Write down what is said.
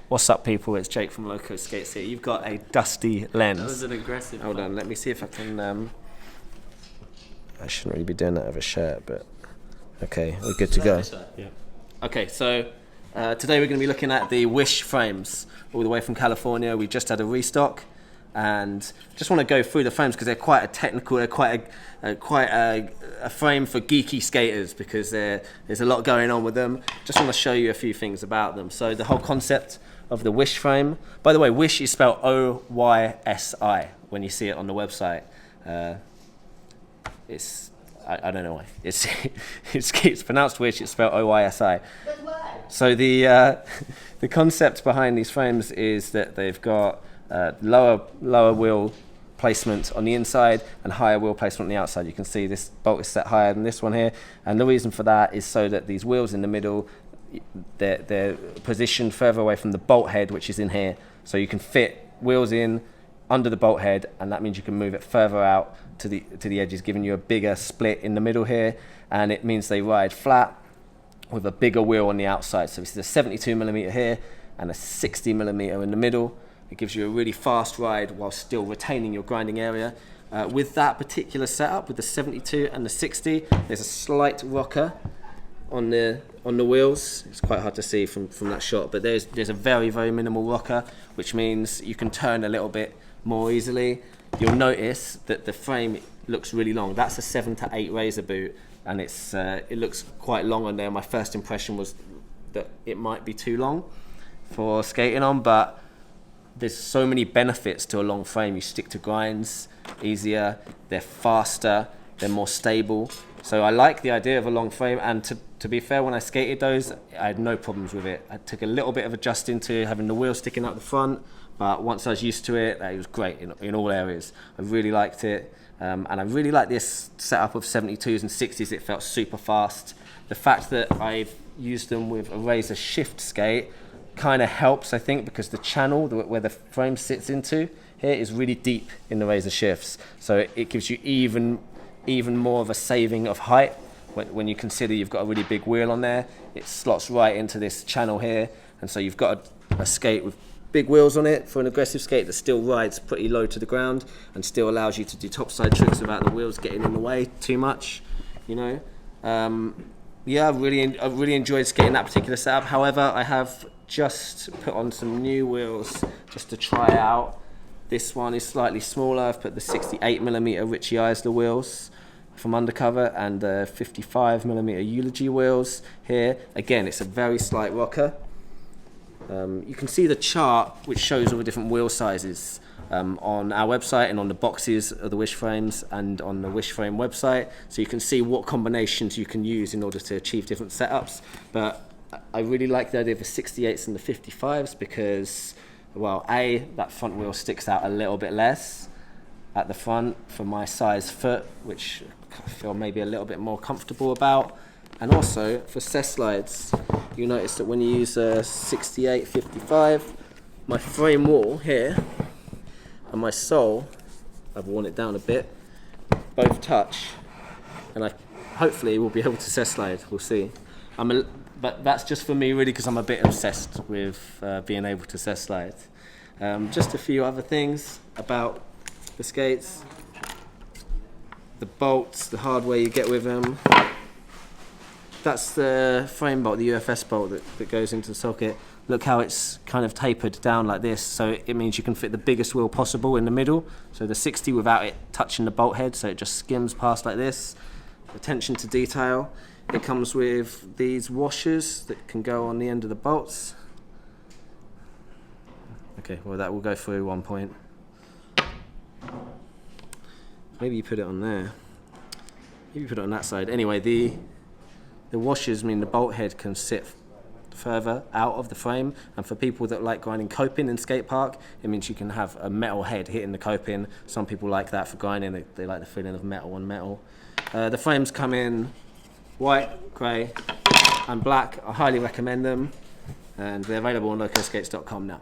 What's up, people? It's Jake from LocoSkates here. You've got a dusty lens. That was an aggressive Hold on, let me see if I can... I shouldn't really be doing that with a shirt, but... Okay, we're good to go. Yeah. Okay, so today we're going to be looking at the Wish frames, all the way from California. We just had a restock, and just want to go through the frames because they're quite a technical, they're quite a frame for geeky skaters because there's a lot going on with them. Just want to show you a few things about them. So the whole concept of the Wish frame, by the way, Wish is spelled O-Y-S-I when you see it on the website. I don't know why. It's pronounced Wish, it's spelled O-Y-S-I. So the concept behind these frames is that they've got lower wheel placement on the inside and higher wheel placement on the outside. You can see this bolt is set higher than this one here, and the reason for that is so that these wheels in the middle, they're positioned further away from the bolt head, which is in here, so you can fit wheels in under the bolt head, and that means you can move it further out to the edges, giving you a bigger split in the middle here, and it means they ride flat with a bigger wheel on the outside. So this is a 72mm here and a 60mm in the middle. It gives you a really fast ride while still retaining your grinding area. With that particular setup, with the 72 and the 60, there's a slight rocker on the wheels. It's quite hard to see from that shot, but there's a very, very minimal rocker, which means you can turn a little bit more easily. You'll notice that the frame looks really long. That's a 7 to 8 razor boot, and it looks quite long on there. My first impression was that it might be too long for skating on, but there's so many benefits to a long frame. You stick to grinds easier, they're faster, they're more stable. So I like the idea of a long frame, and to be fair, when I skated those, I had no problems with it. I took a little bit of adjusting to having the wheel sticking out the front, but once I was used to it, it was great in all areas. I really liked it, and I really like this setup of 72s and 60s. It felt super fast. The fact that I've used them with a razor shift skate kind of helps, I think, because the channel where the frame sits into here is really deep in the razor shifts, so it gives you even more of a saving of height. When you consider you've got a really big wheel on there, it slots right into this channel here, and so you've got a skate with big wheels on it for an aggressive skate that still rides pretty low to the ground and still allows you to do topside tricks without the wheels getting in the way too much, you know. Yeah, I really enjoyed skating that particular setup. However, I have just put on some new wheels just to try out. This one is slightly smaller. I've put the 68mm Richie Eisler wheels from Undercover and the 55mm Eulogy wheels here. Again, it's a very slight rocker. You can see the chart which shows all the different wheel sizes on our website and on the boxes of the Wish frames and on the Wish frame website, so you can see what combinations you can use in order to achieve different setups. But I really like the idea of the 68s and the 55s because, well, that front wheel sticks out a little bit less at the front for my size foot, which I feel maybe a little bit more comfortable about. And also for cess slides, you notice that when you use a 68-55, my frame wall here and my sole, I've worn it down a bit, both touch, and I hopefully will be able to cess slide. We'll see. But that's just for me really, because I'm a bit obsessed with being able to cess slide. Just a few other things about the skates. The bolts, the hardware you get with them. That's the frame bolt, the UFS bolt that goes into the socket. Look how it's kind of tapered down like this, so it means you can fit the biggest wheel possible in the middle. So the 60 without it touching the bolt head, so it just skims past like this. Attention to detail. It comes with these washers that can go on the end of the bolts. Okay, well that will go through one point. Maybe you put it on there. Maybe you put it on that side. Anyway, the washers mean the bolt head can sit further out of the frame, and for people that like grinding coping in skate park, it means you can have a metal head hitting the coping. Some people like that for grinding. They like the feeling of metal on metal. The frames come in white, grey and black. I highly recommend them, and they're available on LocoSkates.com now.